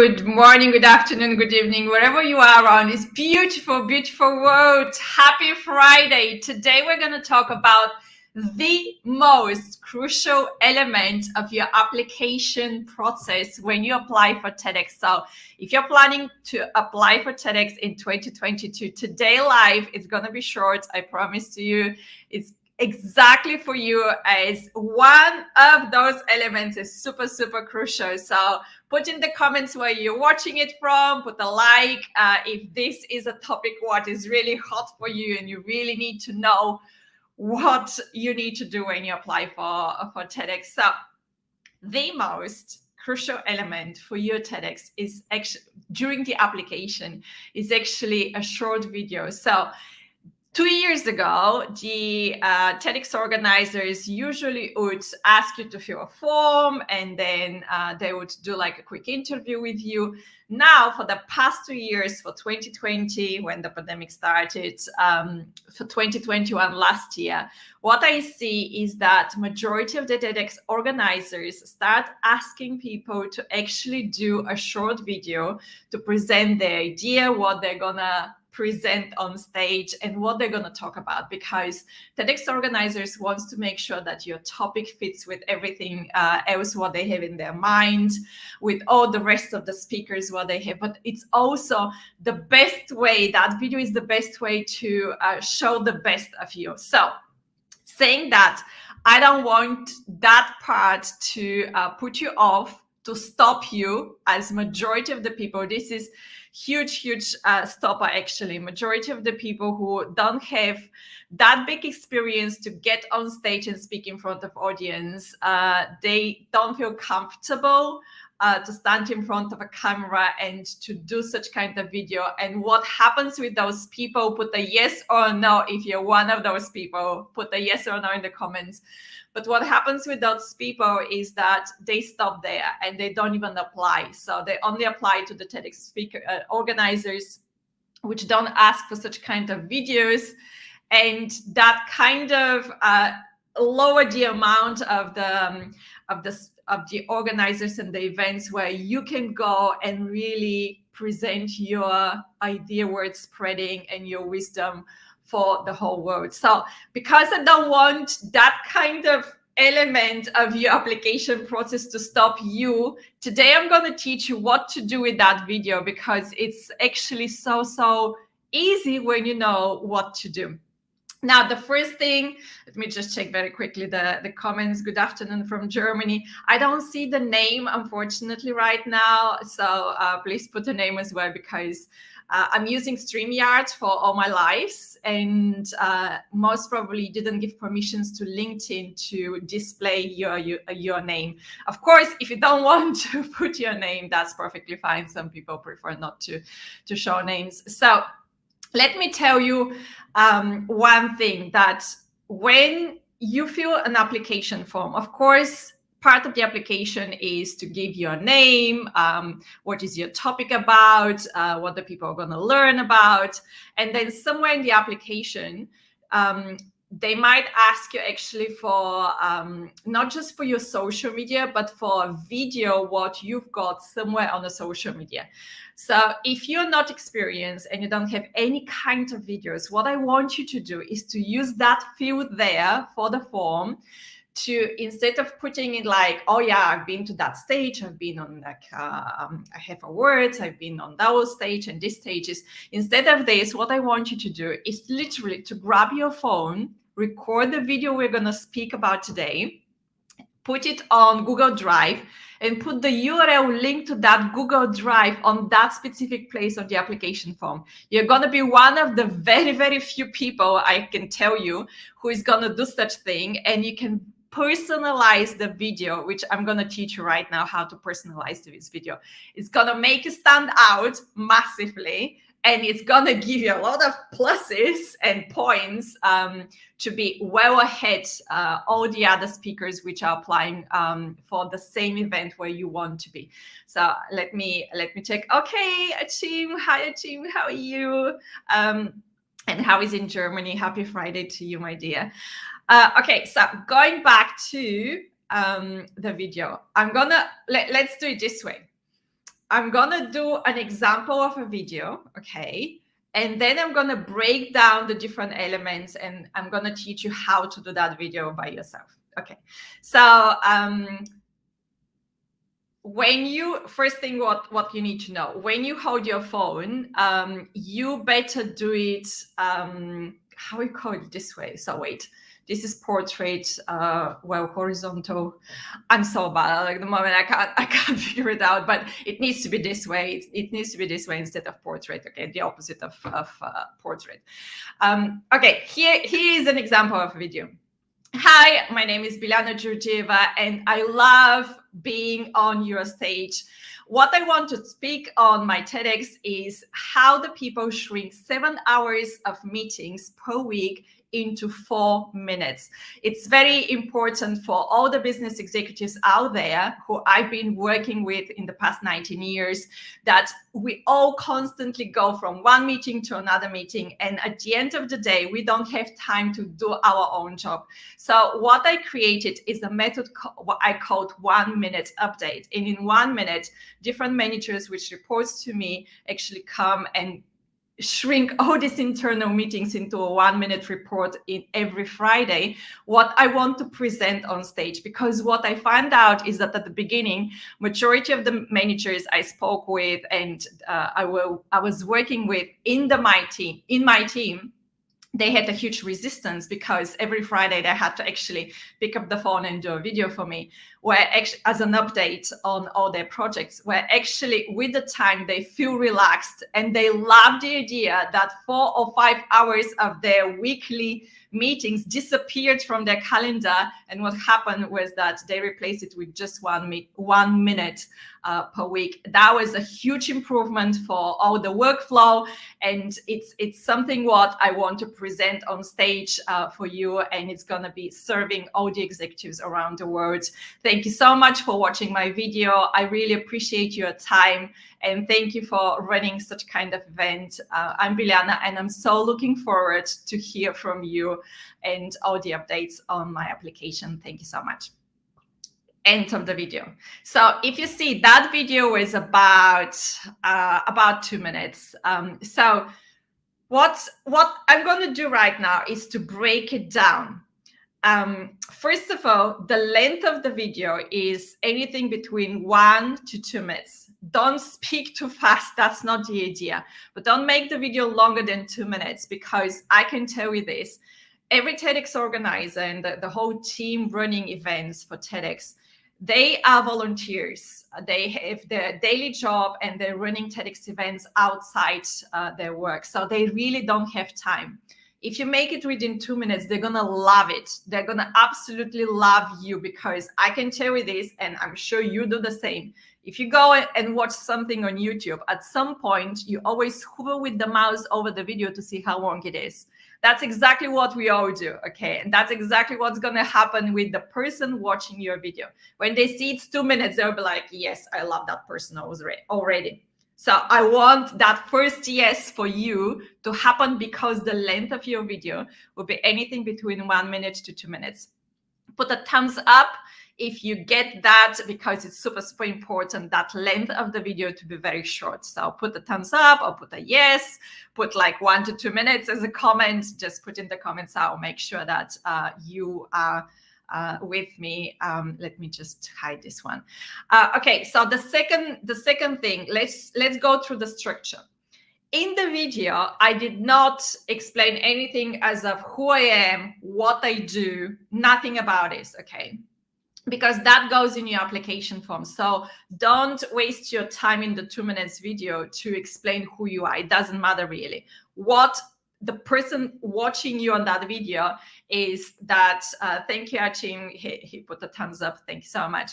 Good morning, good afternoon, good evening, wherever you are on this beautiful, beautiful world. Happy Friday. Today we're going to talk about the most crucial element of your application process when you apply for TEDx. So if you're planning to apply for TEDx in 2022, today live is going to be short. I promise to you, it's exactly for you, as one of those elements is super, super crucial. So put in the comments where you're watching it from, put a like if this is a topic what is really hot for you and you really need to know what you need to do when you apply for TEDx. So the most crucial element for your TEDx is actually during the application is actually a short video. So 2 years ago, the TEDx organizers usually would ask you to fill a form, and then they would do like a quick interview with you. Now, for the past 2 years, for 2020, when the pandemic started, for 2021, last year, what I see is that majority of the TEDx organizers start asking people to actually do a short video to present their idea, what they're gonna present on stage and what they're going to talk about, because TEDx organizers wants to make sure that your topic fits with everything else what they have in their mind, with all the rest of the speakers what they have. But it's also the best way, that video is the best way to show the best of you. So saying that, I don't want that part to put you off, to stop you, as majority of the people, this is huge stopper actually. Majority of the people who don't have that big experience to get on stage and speak in front of audience, they don't feel comfortable to stand in front of a camera and to do such kind of video. And what happens with those people, put a yes or no if you're one of those people, put a yes or no in the comments. But what happens with those people is that they stop there and they don't even apply. So they only apply to the TEDx speaker organizers, which don't ask for such kind of videos. And that kind of lower the amount of the organizers and the events where you can go and really present your idea, word spreading and your wisdom for the whole world. So because I don't want that kind of element of your application process to stop you, today I'm going to teach you what to do with that video, because it's actually so easy when you know what to do. Now, the first thing, let me just check very quickly the comments. Good afternoon from Germany. I don't see the name, unfortunately, right now. So please put the name as well, because I'm using StreamYard for all my lives, and most probably didn't give permissions to LinkedIn to display your name. Of course, if you don't want to put your name, that's perfectly fine. Some people prefer not to show names. So let me tell you one thing, that when you fill an application form, of course, part of the application is to give your name, what is your topic about, what the people are going to learn about. And then somewhere in the application, they might ask you actually for not just for your social media, but for a video, what you've got somewhere on the social media. So if you're not experienced and you don't have any kind of videos, what I want you to do is to use that field there for the form, to, instead of putting it like, oh yeah, I've been to that stage, I've been on like, I have awards, I've been on those stage and these stages. Instead of this, what I want you to do is literally to grab your phone, record the video we're going to speak about today, put it on Google Drive, and put the URL link to that Google Drive on that specific place on the application form. You're going to be one of the very few people, I can tell you, who is going to do such thing. And you can personalize the video, which I'm going to teach you right now how to personalize this video. It's going to make you stand out massively, and it's going to give you a lot of pluses and points to be well ahead all the other speakers which are applying for the same event where you want to be. So let me check. Okay, Achim, hi Achim, how are you? And how is in Germany? Happy Friday to you, my dear. Okay, so going back to the video, I'm gonna let's do it this way. I'm gonna do an example of a video, okay? And then I'm gonna break down the different elements and I'm gonna teach you how to do that video by yourself. Okay, so when you, first thing what you need to know, when you hold your phone, you better do it, how we call it this way. So wait, this is portrait, well, horizontal. I'm so bad at the moment. I can't figure it out, but it needs to be this way. It needs to be this way instead of portrait. Okay, the opposite of portrait. Okay, here is an example of a video. Hi, my name is Biljana Georgieva, and I love being on your stage. What I want to speak on my TEDx is how the people shrink 7 hours of meetings per week into 4 minutes. It's very important for all the business executives out there who I've been working with in the past 19 years, that we all constantly go from one meeting to another meeting. And at the end of the day, we don't have time to do our own job. So what I created is a method what I called 1 minute update. And in 1 minute, different managers which reports to me actually come and shrink all these internal meetings into a 1 minute report in every Friday, what I want to present on stage. Because what I found out is that at the beginning, majority of the managers I spoke with and I was working with in my team, they had a huge resistance because every Friday they had to actually pick up the phone and do a video for me, where actually, as an update on all their projects, where actually with the time they feel relaxed and they love the idea that 4 or 5 hours of their weekly meetings disappeared from their calendar. And what happened was that they replaced it with just 1 minute per week. That was a huge improvement for all the workflow, and it's something what I want to present on stage for you, and it's going to be serving all the executives around the world. Thank you so much for watching my video. I really appreciate your time, and thank you for running such kind of event. I'm Biljana, and I'm so looking forward to hear from you and all the updates on my application. Thank you so much. End of the video. So if you see, that video is about 2 minutes. So what I'm going to do right now is to break it down. First of all, the length of the video is anything between 1 to 2 minutes. Don't speak too fast. That's not the idea. But don't make the video longer than 2 minutes, because I can tell you this. Every TEDx organizer and the whole team running events for TEDx, they are volunteers. They have their daily job and they're running TEDx events outside their work. So they really don't have time. If you make it within 2 minutes, they're going to love it. They're going to absolutely love you, because I can tell you this, and I'm sure you do the same. If you go and watch something on YouTube, at some point, you always hover with the mouse over the video to see how long it is. That's exactly what we all do, okay? And that's exactly what's going to happen with the person watching your video. When they see it's 2 minutes, they'll be like, yes, I love that person already. So I want that first yes for you to happen, because the length of your video will be anything between 1 minute to 2 minutes. Put a thumbs up if you get that, because it's super, super important, that length of the video to be very short. So put a thumbs up or put a yes, put like 1 to 2 minutes as a comment. Just put in the comments. I'll make sure that you are with me. Let me just hide this one. Okay, so the second thing, let's go through the structure. In the video, I did not explain anything as of who I am, what I do, nothing about this, okay? Because that goes in your application form. So don't waste your time in the 2 minutes video to explain who you are. It doesn't matter really. What the person watching you on that video is that, thank you, Achim, he put a thumbs up, thank you so much.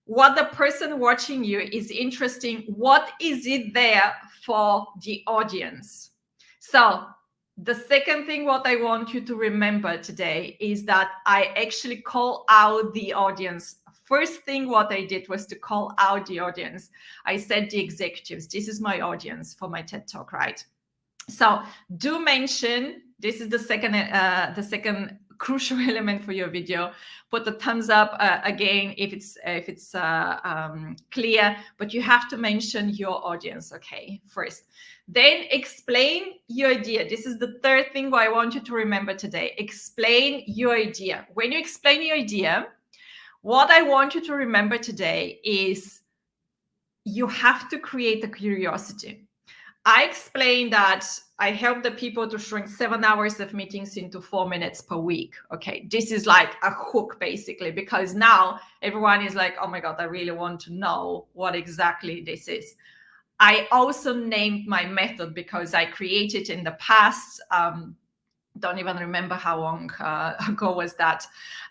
What the person watching you is interesting, what is it there for the audience? So the second thing what I want you to remember today is that I actually call out the audience. First thing what I did was to call out the audience. I said the executives, this is my audience for my TED Talk, right? So do mention, this is the second crucial element for your video. Put the thumbs up again if it's clear, but you have to mention your audience, okay, first. Then explain your idea. This is the third thing I want you to remember today. Explain your idea. When you explain your idea, what I want you to remember today is you have to create a curiosity. I explained that I help the people to shrink 7 hours of meetings into 4 minutes per week. Okay, this is like a hook basically, because now everyone is like, oh my God, I really want to know what exactly this is. I also named my method because I created in the past. Don't even remember how long ago was that.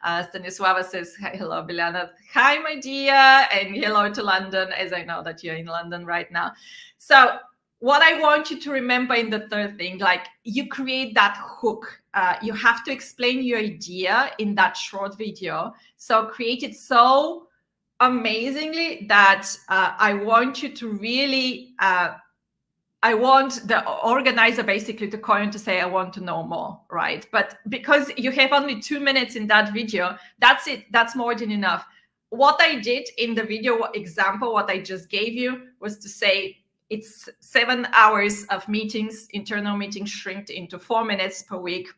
Stanisława says, hello, Biljana. Hi, my dear, and hello to London, as I know that you're in London right now. So what I want you to remember in the third thing, like you create that hook. You have to explain your idea in that short video. So create it so amazingly that I want you to really I want the organizer basically to call you to say, I want to know more, right? But because you have only 2 minutes in that video, that's it. That's more than enough. What I did in the video example, what I just gave you, was to say it's 7 hours of meetings, internal meetings shrinked into 4 minutes per week.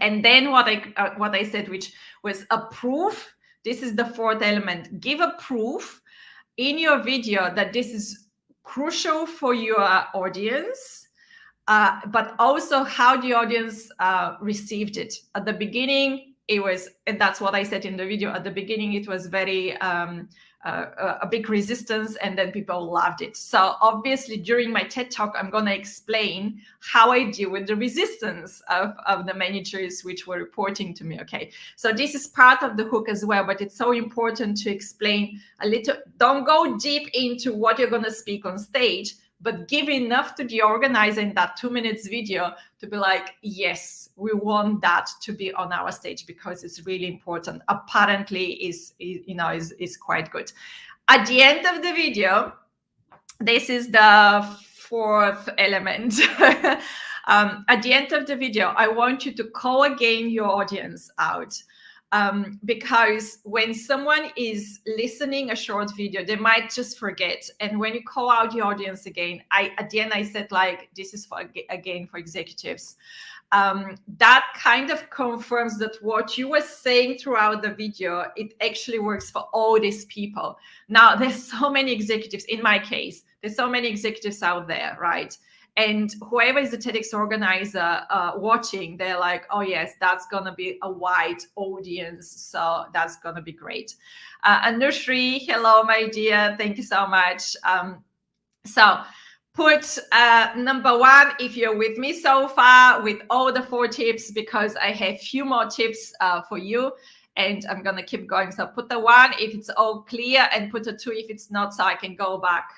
And then what I said, which was a proof. This is the fourth element. Give a proof in your video that this is crucial for your audience, but also how the audience received it. At the beginning, it was, and that's what I said in the video, at the beginning, it was very a big resistance, and then people loved it. So obviously during my TED Talk, I'm going to explain how I deal with the resistance of the managers which were reporting to me. Okay, so this is part of the hook as well, but it's so important to explain a little. Don't go deep into what you're going to speak on stage, but give enough to the organizer in that 2 minutes video to be like, yes, we want that to be on our stage because it's really important. Apparently is quite good. At the end of the video, this is the fourth element. At the end of the video, I want you to call again your audience out. Because when someone is listening a short video, they might just forget. And when you call out your audience again, at the end I said, like, this is for executives. That kind of confirms that what you were saying throughout the video, it actually works for all these people. Now, there's so many executives, in my case, there's so many executives out there, right? And whoever is the TEDx organizer watching, they're like, oh, yes, that's going to be a wide audience. So that's going to be great. Anushri, hello, my dear. Thank you so much. So put number one, if you're with me so far, with all the 4 tips, because I have few more tips for you. And I'm going to keep going. So put the 1 if it's all clear, and put a 2 if it's not, so I can go back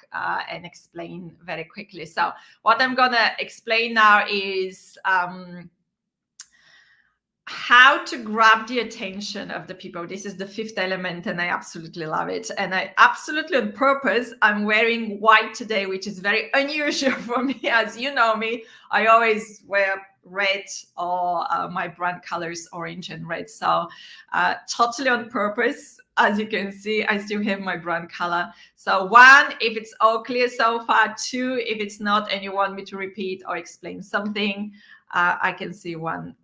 and explain very quickly. So what I'm going to explain now is how to grab the attention of the people. This is the 5th element, and I absolutely love it. And I absolutely, on purpose, I'm wearing white today, which is very unusual for me. As you know me, I always wear red, or my brand colors orange and red. So totally on purpose. As you can see, I still have my brand color. So 1, if it's all clear so far. 2, if it's not and you want me to repeat or explain something. I can see 1.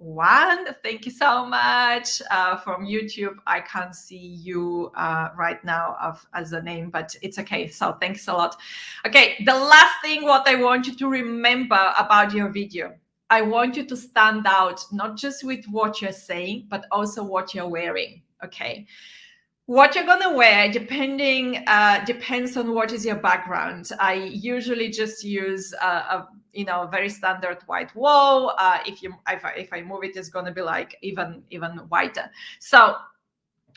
Thank you so much. From YouTube, I can't see you right now as a name, but it's okay. So thanks a lot. Okay, the last thing what I want you to remember about your video. I want you to stand out, not just with what you're saying, but also what you're wearing, okay? What you're gonna wear depends on what is your background. I usually just use a very standard white wall. If I move it, it's gonna be like even whiter. So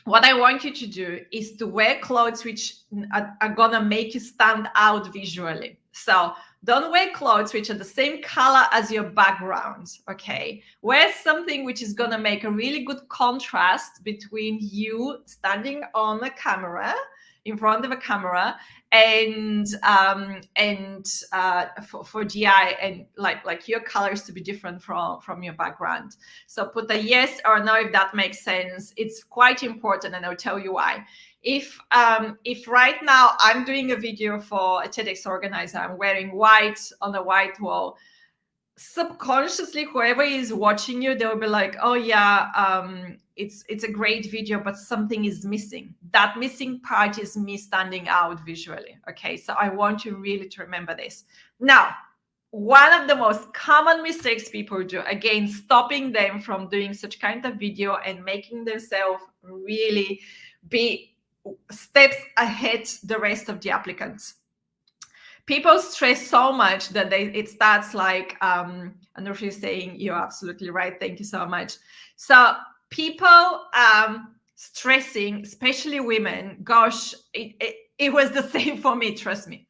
what I want you to do is to wear clothes which are gonna make you stand out visually. So don't wear clothes which are the same color as your background, okay? Wear something which is gonna make a really good contrast between you standing on the camera in front of a camera and for GI and like your colors to be different from your background. So put a yes or no if that makes sense. It's quite important, and I'll tell you why. If right now I'm doing a video for a TEDx organizer, I'm wearing white on a white wall, subconsciously whoever is watching you, they'll be like, oh yeah, it's a great video, but something is missing. That missing part is me standing out visually. Okay, so I want you really to remember this. Now, one of the most common mistakes people do, again, stopping them from doing such kind of video and making themselves really be steps ahead the rest of the applicants. People stress so much that it starts like, Anushka is saying, you're absolutely right. Thank you so much. So people stressing, especially women, gosh, it was the same for me, trust me.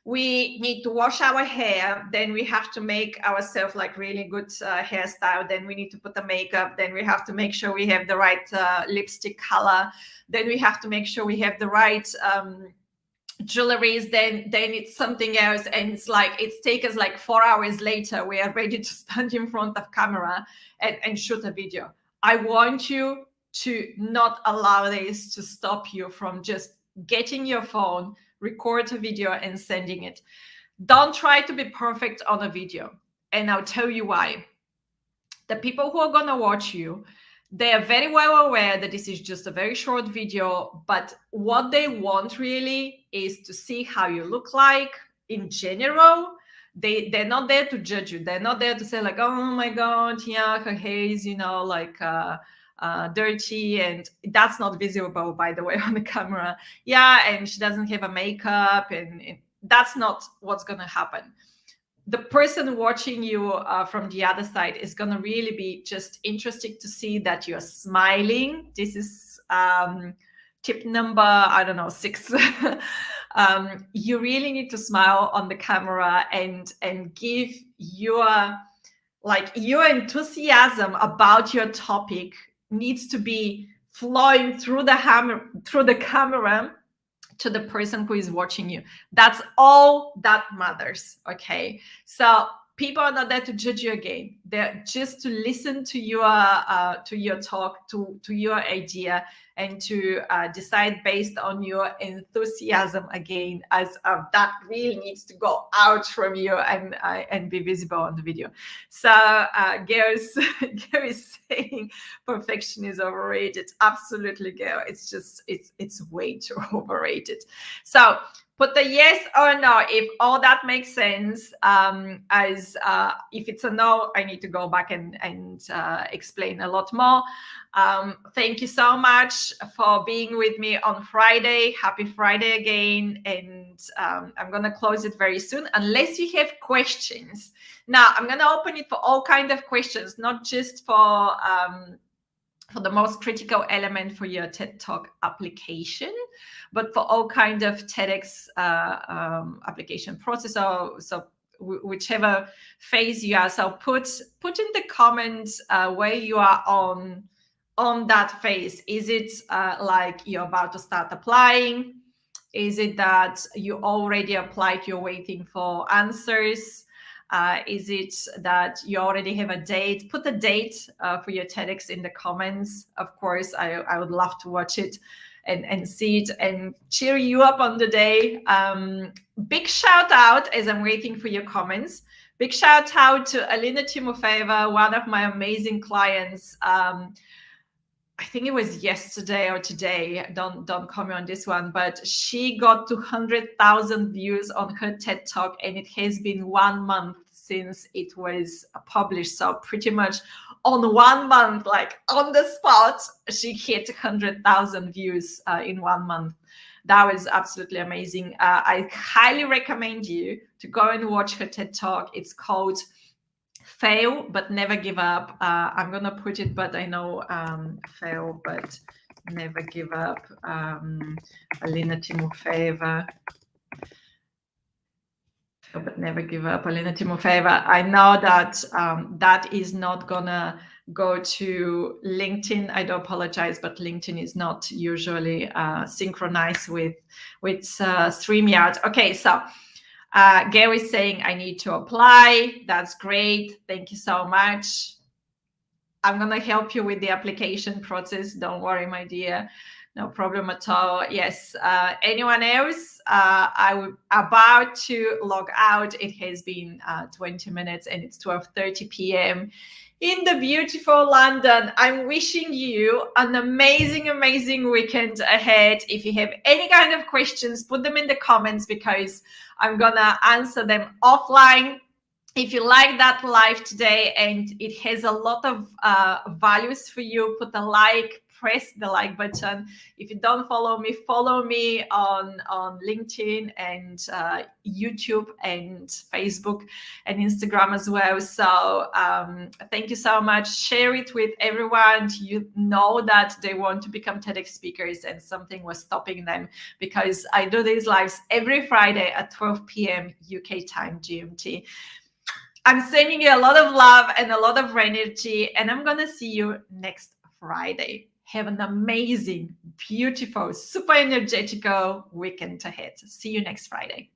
We need to wash our hair, then we have to make ourselves like really good hairstyle, then we need to put the makeup, then we have to make sure we have the right lipstick color, then we have to make sure we have the right jewelries, then it's something else, and it's like it's taken us like 4 hours later we are ready to stand in front of camera and shoot a video. I want you to not allow this to stop you from just getting your phone, record a video and sending it. Don't try to be perfect on a video, and I'll tell you why. The people who are going to watch you, they are very well aware that this is just a very short video, but what they want really is to see how you look like in general. They're not there to judge you. They're not there to say like, oh my God, yeah, her hair is, like dirty, and that's not visible, by the way, on the camera. Yeah, and she doesn't have a makeup, and that's not what's going to happen. The person watching you from the other side is going to really be just interested to see that you're smiling. This is tip number, 6. You really need to smile on the camera and give your enthusiasm about your topic needs to be flowing through the camera to the person who is watching you. That's all that matters. Okay, so people are not there to judge you again. They're just to listen to your talk, to your idea, and to decide based on your enthusiasm again, as that really needs to go out from you and be visible on the video. So Gail is saying perfection is overrated. Absolutely, Gail. It's just it's way too overrated. So put the yes or no if all that makes sense. As if it's a no, I need to go back and explain a lot more. Thank you so much for being with me on Friday. Happy Friday again. And I'm going to close it very soon, unless you have questions. Now, I'm going to open it for all kinds of questions, not just for the most critical element for your TED Talk application, but for all kind of TEDx application process. So whichever phase you are. So put in the comments where you are on that phase. Is it like you're about to start applying? Is it that you already applied, you're waiting for answers? Is it that you already have a date? Put a date for your TEDx in the comments. Of course, I would love to watch it and see it and cheer you up on the day. Big shout out, as I'm waiting for your comments. Big shout out to Alina Timofeeva, one of my amazing clients. I think it was yesterday or today. Don't call me on this one, but she got 200,000 views on her TED Talk, and it has been 1 month since it was published. So pretty much on 1 month, like on the spot, she hit 100,000 views in 1 month. That was absolutely amazing. I highly recommend you to go and watch her TED Talk. It's called Fail but Never Give Up. I'm gonna put it, but I know fail but never give up. Alina Timofeeva. Fail but never give up. Alina Timofeeva. I know that that is not gonna go to LinkedIn. I do apologize, but LinkedIn is not usually synchronized with StreamYard. Okay, so Gary's saying I need to apply. That's great. Thank you so much. I'm going to help you with the application process. Don't worry, my dear. No problem at all. Yes. Anyone else? I'm about to log out. It has been 20 minutes and it's 12:30 p.m. in the beautiful London. I'm wishing you an amazing, amazing weekend ahead. If you have any kind of questions, put them in the comments because I'm going to answer them offline. If you like that live today and it has a lot of values for you, put a like, press the like button. If you don't follow me on LinkedIn and YouTube and Facebook and Instagram as well. So thank you so much. Share it with everyone. You know that they want to become TEDx speakers and something was stopping them, because I do these lives every Friday at 12 p.m. UK time GMT. I'm sending you a lot of love and a lot of energy, and I'm going to see you next Friday. Have an amazing, beautiful, super energetical weekend ahead. See you next Friday.